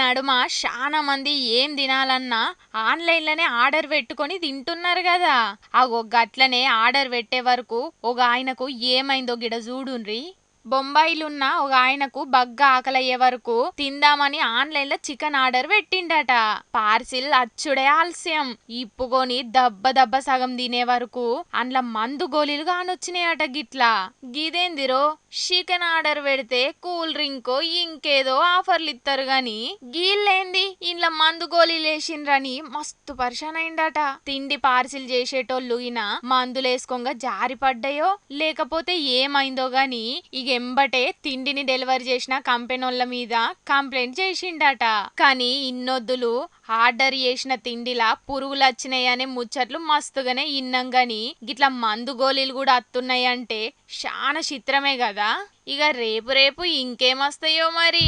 నడుమ చాలా మంది ఏం తినాలన్నా ఆన్లైన్లోనే ఆర్డర్ పెట్టుకొని తింటున్నారు కదా. అగో గట్లనే ఆర్డర్ పెట్టే వరకు ఒక ఆయనకు ఏమైందో గిడ చూడుండ్రి. బొంబాయిలున్న ఒక ఆయనకు బగ్గా ఆకలయ్యే వరకు తిందామని ఆన్లైన్లో చికెన్ ఆర్డర్ పెట్టిండట. పార్సిల్ అచ్చుడే ఆలస్యం. ఇప్పుకొని దబ్బ దబ్బ సగం తినే వరకు అందులో మందు గోళీలు కానొచ్చినాయట. గిట్లా గిదేందిరో, చికెన్ ఆర్డర్ పెడితే కూల్ డ్రింక్ ఇంకేదో ఆఫర్లు ఇస్తారు గాని గీళ్ళేంది ఇంట్లో మందు గోళీలు వేసిండ్రని మస్తు పరిశాన్ అయిందట. తిండి పార్సిల్ చేసేటోళ్ళు ఈయన మందులేసుకోగా జారి పడ్డాయో లేకపోతే ఏమైందో గాని ఇక ఎంబటే తిండిని డెలివరీ చేసిన కంపెనీల మీద కంప్లైంట్ చేసిండట. కానీ ఇన్నొద్దులు ఆర్డర్ చేసిన తిండిలా పురుగులు వచ్చినాయనే ముచ్చట్లు మస్తుగానే ఇన్నాం గాని గిట్లా మందు గోళీలు కూడా అత్తున్నాయి అంటే చాలా చిత్రమే కదా. ఇక రేపు రేపు ఇంకేమొస్తాయో మరి.